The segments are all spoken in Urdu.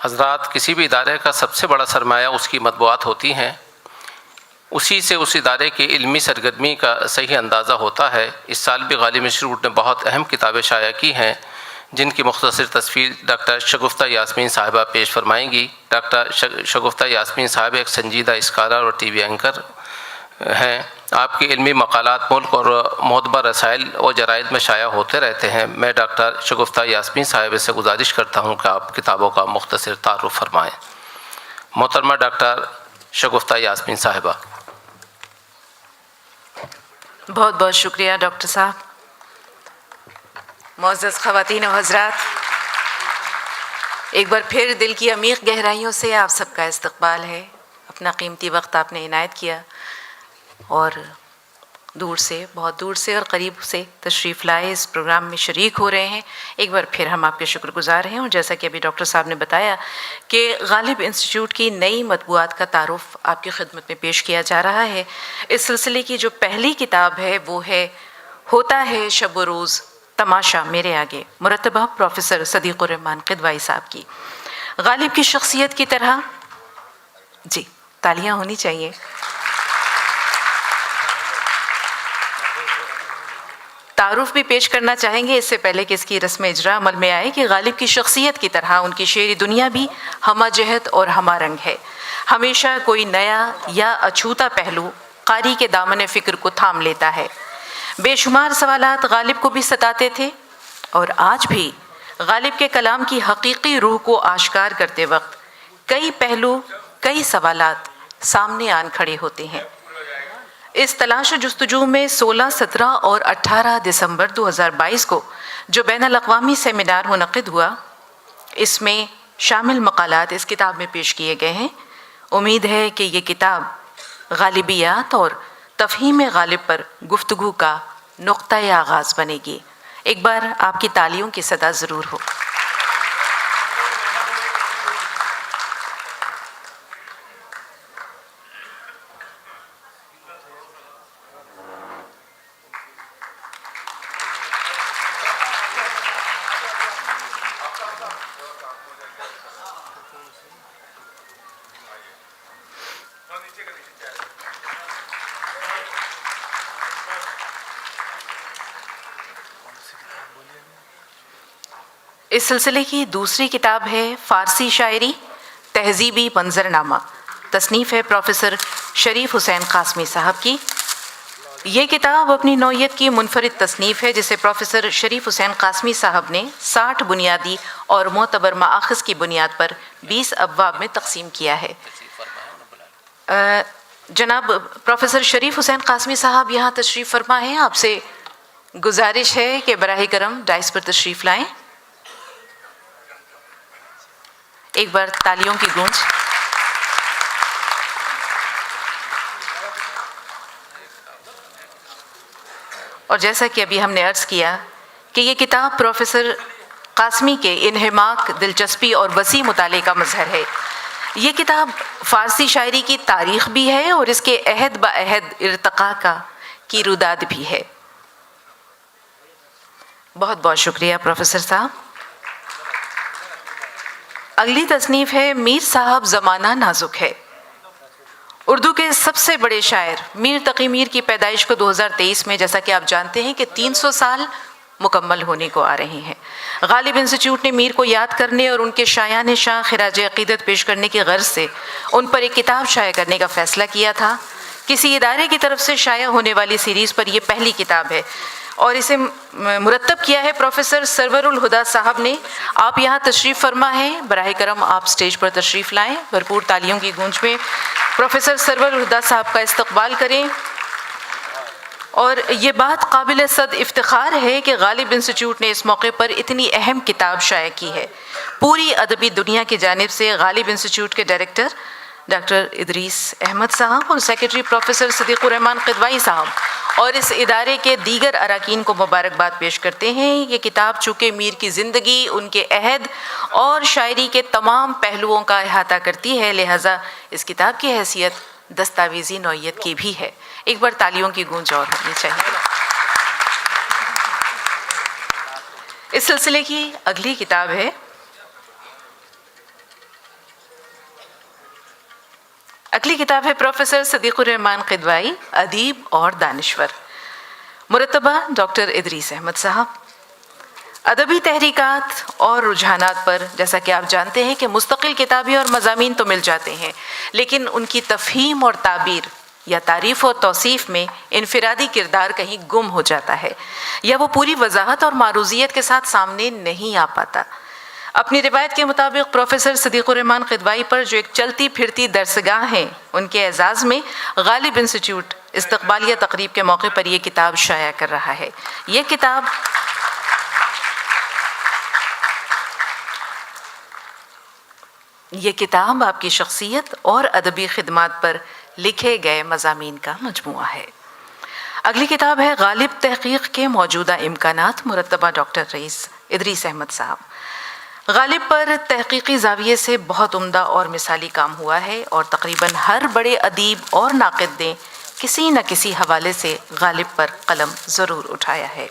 حضرات، کسی بھی ادارے کا سب سے بڑا سرمایہ اس کی مطبوعات ہوتی ہیں، اسی سے اس ادارے کی علمی سرگرمی کا صحیح اندازہ ہوتا ہے۔ اس سال بھی غالب انسٹیٹیوٹ نے بہت اہم کتابیں شائع کی ہیں، جن کی مختصر تصویر ڈاکٹر شگفتہ یاسمین صاحبہ پیش فرمائیں گی۔ ڈاکٹر شگفتہ یاسمین صاحب ایک سنجیدہ اسکالر اور ٹی وی اینکر ہیں۔ آپ کے علمی مقالات ملک اور معتبر رسائل و جرائد میں شائع ہوتے رہتے ہیں۔ میں ڈاکٹر شگفتہ یاسمین صاحبہ سے گزارش کرتا ہوں کہ آپ کتابوں کا مختصر تعارف فرمائیں۔ محترمہ ڈاکٹر شگفتہ یاسمین صاحبہ۔ بہت بہت شکریہ ڈاکٹر صاحب۔ معزز خواتین و حضرات، ایک بار پھر دل کی عمیق گہرائیوں سے آپ سب کا استقبال ہے۔ اپنا قیمتی وقت آپ نے عنایت کیا اور دور سے، بہت دور سے اور قریب سے تشریف لائے، اس پروگرام میں شریک ہو رہے ہیں۔ ایک بار پھر ہم آپ کے شکر گزار ہیں، اور جیسا کہ ابھی ڈاکٹر صاحب نے بتایا کہ غالب انسٹیٹیوٹ کی نئی مطبوعات کا تعارف آپ کی خدمت میں پیش کیا جا رہا ہے۔ اس سلسلے کی جو پہلی کتاب ہے وہ ہے ہوتا ہے شب و روز تماشا میرے آگے، مرتبہ پروفیسر صدیق الرحمن قدوائی صاحب کی۔ غالب کی شخصیت کی طرح، جی تالیاں ہونی چاہیے، تعارف بھی پیش کرنا چاہیں گے اس سے پہلے کہ اس کی رسم اجرا عمل میں آئے، کہ غالب کی شخصیت کی طرح ان کی شعری دنیا بھی ہمہ جہت اور ہمہ رنگ ہے۔ ہمیشہ کوئی نیا یا اچھوتا پہلو قاری کے دامن فکر کو تھام لیتا ہے۔ بے شمار سوالات غالب کو بھی ستاتے تھے، اور آج بھی غالب کے کلام کی حقیقی روح کو آشکار کرتے وقت کئی پہلو، کئی سوالات سامنے آن کھڑے ہوتے ہیں۔ اس تلاش و جستجو میں 16، 17 اور 18 دسمبر 2022 کو جو بین الاقوامی سیمینار منعقد ہوا، اس میں شامل مقالات اس کتاب میں پیش کیے گئے ہیں۔ امید ہے کہ یہ کتاب غالبیات اور تفہیم غالب پر گفتگو کا نقطۂ آغاز بنے گی۔ ایک بار آپ کی تالیوں کی صدا ضرور ہو۔ اس سلسلے کی دوسری کتاب ہے فارسی شاعری تہذیبی منظرنامہ، تصنیف ہے پروفیسر شریف حسین قاسمی صاحب کی۔ یہ کتاب اپنی نوعیت کی منفرد تصنیف ہے، جسے پروفیسر شریف حسین قاسمی صاحب نے 60 بنیادی اور معتبر مآخذ کی بنیاد پر 20 ابواب میں تقسیم کیا ہے۔ جناب پروفیسر شریف حسین قاسمی صاحب یہاں تشریف فرما ہیں۔ آپ سے گزارش ہے کہ براہ کرم ڈائس پر تشریف لائیں۔ ایک بار تالیوں کی گونج۔ اور جیسا کہ ابھی ہم نے عرض کیا کہ یہ کتاب پروفیسر قاسمی کے انہماک، دلچسپی اور وسیع مطالعے کا مظہر ہے۔ یہ کتاب فارسی شاعری کی تاریخ بھی ہے اور اس کے عہد با عہد ارتقاء کی روداد بھی ہے۔ بہت بہت شکریہ پروفیسر صاحب۔ اگلی تصنیف ہے میر صاحب زمانہ نازک ہے۔ اردو کے سب سے بڑے شاعر میر تقی میر کی پیدائش کو 2023 میں، جیسا کہ آپ جانتے ہیں کہ 300 سال مکمل ہونے کو آ رہے ہیں۔ غالب انسٹیٹیوٹ نے میر کو یاد کرنے اور ان کے شایان شان خراج عقیدت پیش کرنے کی غرض سے ان پر ایک کتاب شائع کرنے کا فیصلہ کیا تھا۔ کسی ادارے کی طرف سے شائع ہونے والی سیریز پر یہ پہلی کتاب ہے، اور اسے مرتب کیا ہے پروفیسر سرور الہدا صاحب نے۔ آپ یہاں تشریف فرما ہیں، براہ کرم آپ سٹیج پر تشریف لائیں۔ بھرپور تالیوں کی گونج میں پروفیسر سرور الہدا صاحب کا استقبال کریں۔ اور یہ بات قابل صد افتخار ہے کہ غالب انسٹیٹیوٹ نے اس موقع پر اتنی اہم کتاب شائع کی ہے۔ پوری ادبی دنیا کی جانب سے غالب انسٹیٹیوٹ کے ڈائریکٹر ڈاکٹر ادریس احمد صاحب اور سیکریٹری پروفیسر صدیق الرحمن قدوائی صاحب اور اس ادارے کے دیگر اراکین کو مبارکباد پیش کرتے ہیں۔ یہ کتاب چونکہ میر کی زندگی، ان کے عہد اور شاعری کے تمام پہلوؤں کا احاطہ کرتی ہے، لہٰذا اس کتاب کی حیثیت دستاویزی نوعیت کی بھی ہے۔ ایک بار تالیوں کی گونج اور ہونی چاہیے۔ اس سلسلے کی اگلی کتاب ہے اگلی کتاب ہے پروفیسر صدیق الرحمان قدوائی، ادیب اور دانشور، مرتبہ ڈاکٹر ادریس احمد صاحب۔ ادبی تحریکات اور رجحانات پر جیسا کہ آپ جانتے ہیں کہ مستقل کتابیں اور مضامین تو مل جاتے ہیں، لیکن ان کی تفہیم اور تعبیر یا تعریف و توصیف میں انفرادی کردار کہیں گم ہو جاتا ہے، یا وہ پوری وضاحت اور معروضیت کے ساتھ سامنے نہیں آ پاتا۔ اپنی روایت کے مطابق پروفیسر صدیق الرحمان قدوائی پر جو ایک چلتی پھرتی درسگاہ ہیں، ان کے اعزاز میں غالب انسٹیٹیوٹ استقبالیہ تقریب کے موقع پر یہ کتاب شائع کر رہا ہے۔ یہ کتاب آپ کی شخصیت اور ادبی خدمات پر لکھے گئے مضامین کا مجموعہ ہے۔ اگلی کتاب ہے غالب تحقیق کے موجودہ امکانات، مرتبہ ڈاکٹر ادریس احمد صاحب۔ غالب پر تحقیقی زاویے سے بہت عمدہ اور مثالی کام ہوا ہے، اور تقریباً ہر بڑے ادیب اور ناقد نے کسی نہ کسی حوالے سے غالب پر قلم ضرور اٹھایا ہے،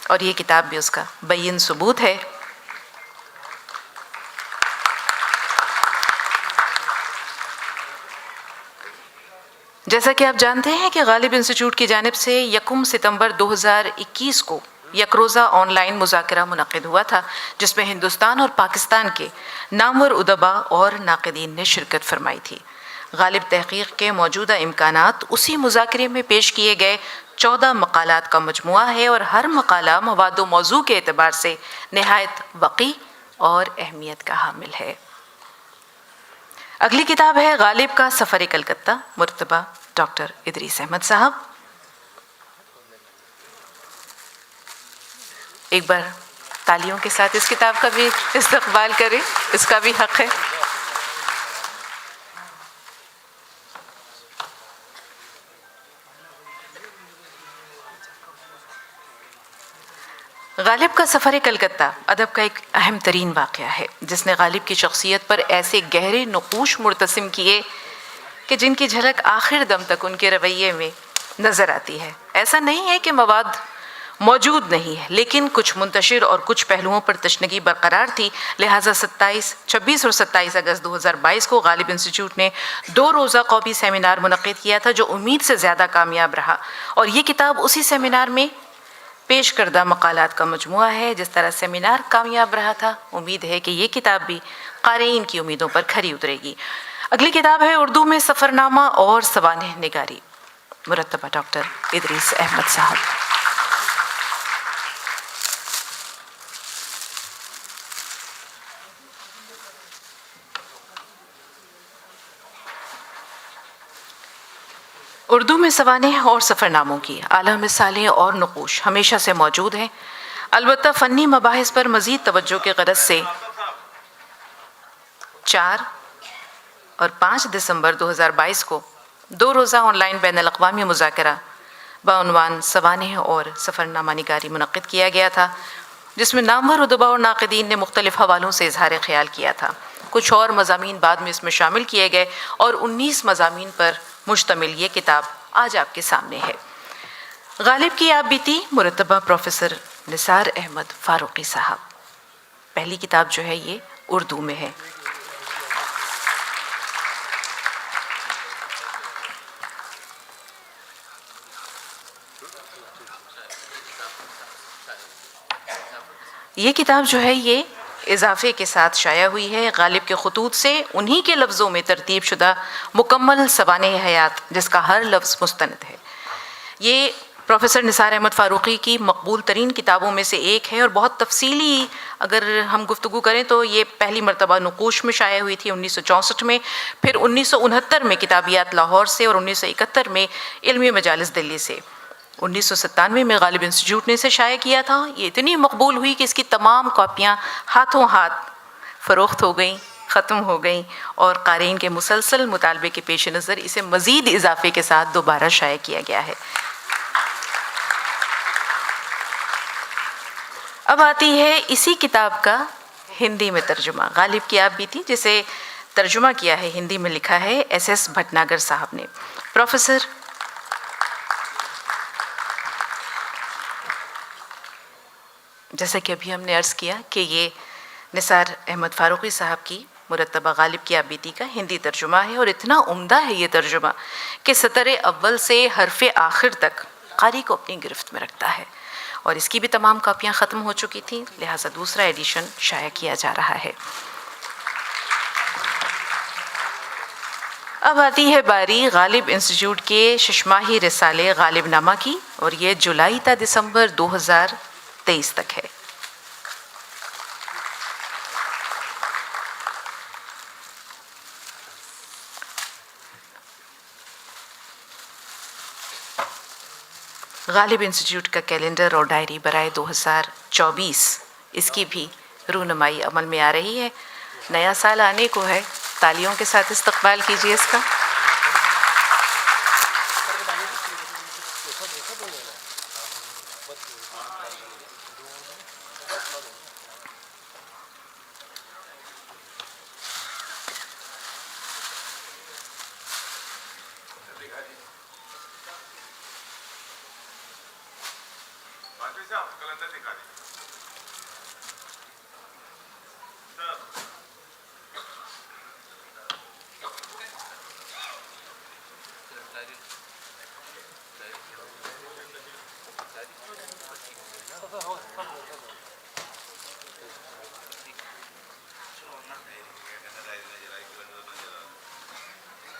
اور یہ کتاب بھی اس کا بین ثبوت ہے۔ جیسا کہ آپ جانتے ہیں کہ غالب انسٹیٹیوٹ کی جانب سے 1 ستمبر 2021 کو یک روزہ آن لائن مذاکرہ منعقد ہوا تھا، جس میں ہندوستان اور پاکستان کے نامور ادبا اور ناقدین نے شرکت فرمائی تھی۔ غالب تحقیق کے موجودہ امکانات اسی مذاکرے میں پیش کیے گئے 14 مقالات کا مجموعہ ہے، اور ہر مقالہ مواد و موضوع کے اعتبار سے نہایت وقیح اور اہمیت کا حامل ہے۔ اگلی کتاب ہے غالب کا سفر کلکتہ، مرتبہ ڈاکٹر ادریس احمد صاحب۔ ایک بار تالیوں کے ساتھ اس کتاب کا بھی استقبال کریں، اس کا بھی حق ہے۔ غالب کا سفر کلکتہ ادب کا ایک اہم ترین واقعہ ہے، جس نے غالب کی شخصیت پر ایسے گہرے نقوش مرتسم کیے کہ جن کی جھلک آخر دم تک ان کے رویے میں نظر آتی ہے۔ ایسا نہیں ہے کہ مواد موجود نہیں ہے، لیکن کچھ منتشر اور کچھ پہلوؤں پر تشنگی برقرار تھی، لہٰذا 26 اور 27 اگست 2022 کو غالب انسٹیٹیوٹ نے 2 روزہ قومی سیمینار منعقد کیا تھا، جو امید سے زیادہ کامیاب رہا، اور یہ کتاب اسی سیمینار میں پیش کردہ مقالات کا مجموعہ ہے۔ جس طرح سیمینار کامیاب رہا تھا، امید ہے کہ یہ کتاب بھی قارئین کی امیدوں پر کھری اترے گی۔ اگلی کتاب ہے اردو میں سفرنامہ اور سوانح نگاری، مرتبہ ڈاکٹر ادریس احمد صاحب۔ اردو میں سوانح اور سفرناموں کی اعلیٰ مثالیں اور نقوش ہمیشہ سے موجود ہیں، البتہ فنی مباحث پر مزید توجہ کے غرض سے 4 اور 5 دسمبر 2022 کو 2 روزہ آن لائن بین الاقوامی مذاکرہ بعنوان سوانح اور سفرنامہ نگاری منعقد کیا گیا تھا، جس میں نامور ادبا اور ناقدین نے مختلف حوالوں سے اظہار خیال کیا تھا۔ کچھ اور مضامین بعد میں اس میں شامل کیے گئے، اور 19 مضامین پر مشتمل یہ کتاب آج آپ کے سامنے ہے۔ غالب کی آپ بیتی، مرتبہ پروفیسر نثار احمد فاروقی صاحب۔ پہلی کتاب جو ہے یہ اردو میں ہے۔ یہ کتاب جو ہے یہ اضافے کے ساتھ شائع ہوئی ہے، غالب کے خطوط سے انہی کے لفظوں میں ترتیب شدہ مکمل سوانح حیات، جس کا ہر لفظ مستند ہے۔ یہ پروفیسر نثار احمد فاروقی کی مقبول ترین کتابوں میں سے ایک ہے، اور بہت تفصیلی اگر ہم گفتگو کریں تو یہ پہلی مرتبہ نقوش میں شائع ہوئی تھی 1964 میں، پھر 1969 میں کتابیات لاہور سے، اور 1971 میں علمی مجالس دلی سے۔ 1997 میں غالب انسٹیٹیوٹ نے اسے شائع کیا تھا۔ یہ اتنی مقبول ہوئی کہ اس کی تمام کاپیاں ہاتھوں ہاتھ فروخت ہو گئیں، ختم ہو گئیں، اور قارئین کے مسلسل مطالبے کے پیش نظر اسے مزید اضافے کے ساتھ دوبارہ شائع کیا گیا ہے۔ اب آتی ہے اسی کتاب کا ہندی میں ترجمہ، غالب کی آپ بیتی، جسے ترجمہ کیا ہے، ہندی میں لکھا ہے ایس بھٹناگر صاحب نے۔ پروفیسر جیسا کہ ابھی ہم نے عرض کیا کہ یہ نثار احمد فاروقی صاحب کی مرتبہ غالب کی آپ بیٹی کا ہندی ترجمہ ہے، اور اتنا عمدہ ہے یہ ترجمہ کہ سطر اول سے حرف آخر تک قاری کو اپنی گرفت میں رکھتا ہے، اور اس کی بھی تمام کاپیاں ختم ہو چکی تھیں، لہٰذا دوسرا ایڈیشن شائع کیا جا رہا ہے۔ اب آتی ہے باری غالب انسٹیٹیوٹ کے ششماہی رسالے غالب نامہ کی، اور یہ جولائی تا دسمبر 2023 تک ہے۔ غالب انسٹیٹیوٹ کا کیلنڈر اور ڈائری برائے 2024 اس کی بھی رونمائی عمل میں آ رہی ہے۔ نیا سال آنے کو ہے، تالیوں کے ساتھ استقبال کیجیے اس کا۔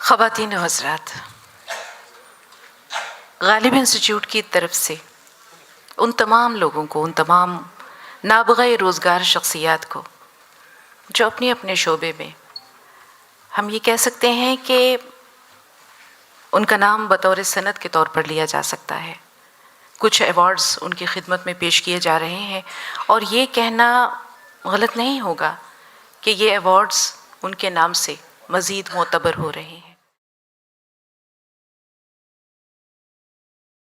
خواتین و حضرات، غالب انسٹیٹیوٹ کی طرف سے ان تمام لوگوں کو، ان تمام نابغہ روزگار شخصیات کو جو اپنے اپنے شعبے میں ہم یہ کہہ سکتے ہیں کہ ان کا نام بطور سند کے طور پر لیا جا سکتا ہے، کچھ ایوارڈز ان کی خدمت میں پیش کیے جا رہے ہیں، اور یہ کہنا غلط نہیں ہوگا کہ یہ ایوارڈز ان کے نام سے مزید معتبر ہو رہے ہیں۔